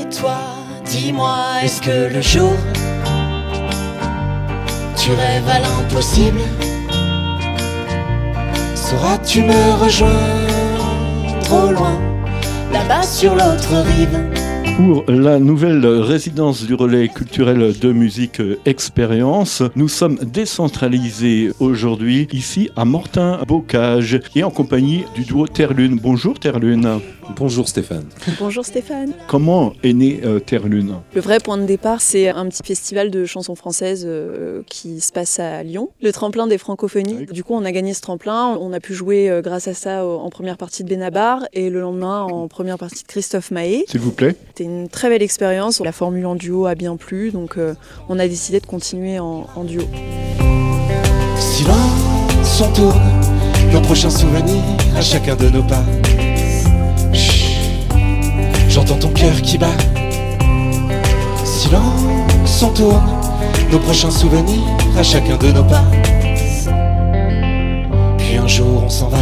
toi, dis-moi, est-ce que le jour tu rêves à l'impossible? Sauras-tu me rejoindre au loin, là-bas sur l'autre rive? Pour la nouvelle résidence du relais culturel de musique Expérience, nous sommes décentralisés aujourd'hui ici à Mortain-Bocage et en compagnie du duo Terre-Lune. Bonjour Terre-Lune. Bonjour Stéphane. Bonjour Stéphane. Comment est né Terre-Lune? Le vrai point de départ, c'est un petit festival de chansons françaises qui se passe à Lyon. Le tremplin des francophonies. Oui. Du coup, on a gagné ce tremplin. On a pu jouer grâce à ça en première partie de Benabar et le lendemain en première partie de Christophe Maé. S'il vous plaît. C'était une très belle expérience. La formule en duo a bien plu, donc on a décidé de continuer en duo. Silence, on tourne nos prochains souvenirs à chacun de nos pas. J'entends ton cœur qui bat. Silence, on tourne nos prochains souvenirs à chacun de nos pas. Puis un jour on s'en va.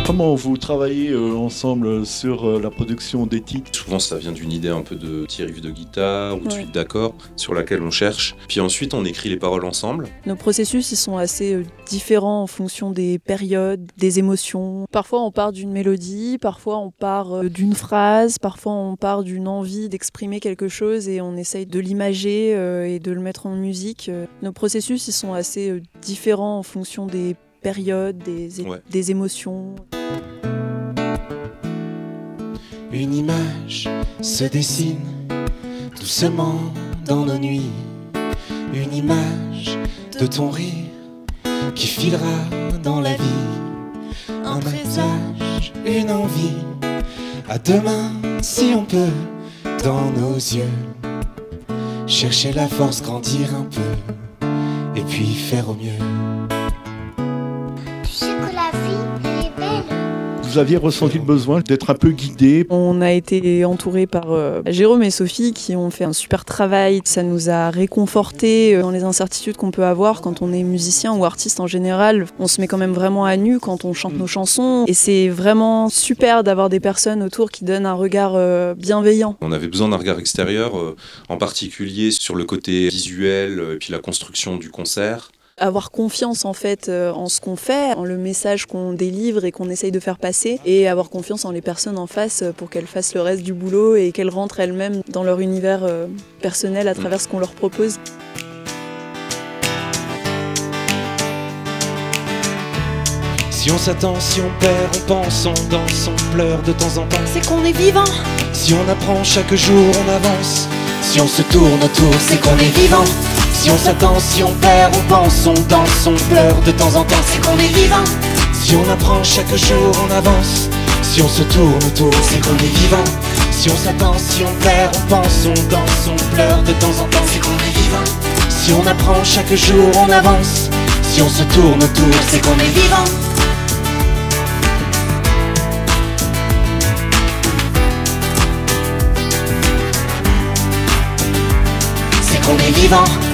Comment vous travaillez ensemble sur la production des titres? Souvent ça vient d'une idée un peu de petit riff de guitare ou de suite d'accords sur laquelle on cherche. Puis ensuite on écrit les paroles ensemble. Nos processus ils sont assez différents en fonction des périodes, des émotions. Parfois on part d'une mélodie, parfois on part d'une phrase, parfois on part d'une envie d'exprimer quelque chose et on essaye de l'imager et de le mettre en musique. Nos processus ils sont assez différents en fonction des périodes, des émotions. Une image se dessine doucement dans nos nuits. Une image de ton rire qui filera dans la vie. Un présage, une envie. À demain si on peut, dans nos yeux. Chercher la force, grandir un peu. Et puis faire au mieux. Vous aviez ressenti le besoin d'être un peu guidé? On a été entouré par Jérôme et Sophie qui ont fait un super travail. Ça nous a réconfortés dans les incertitudes qu'on peut avoir quand on est musicien ou artiste en général. On se met quand même vraiment à nu quand on chante nos chansons et c'est vraiment super d'avoir des personnes autour qui donnent un regard bienveillant. On avait besoin d'un regard extérieur, en particulier sur le côté visuel et puis la construction du concert. Avoir confiance en fait en ce qu'on fait, en le message qu'on délivre et qu'on essaye de faire passer et avoir confiance en les personnes en face pour qu'elles fassent le reste du boulot et qu'elles rentrent elles-mêmes dans leur univers personnel à travers ce qu'on leur propose. Si on s'attend, si on perd, on pense, on danse, on pleure de temps en temps. C'est qu'on est vivant. Si on apprend chaque jour, on avance. Si on se tourne autour, c'est qu'on est vivant. Si on s'attend, si on perd, on pense, on danse, on pleure de temps en temps, c'est qu'on est vivant. Si on apprend chaque jour, on avance. Si on se tourne autour, c'est qu'on est vivant. Si on s'attend, si on perd, on pense, on danse, on pleure de temps en temps, c'est qu'on est vivant. Si on apprend chaque jour, on avance. Si on se tourne autour, c'est qu'on est vivant. C'est qu'on est vivant.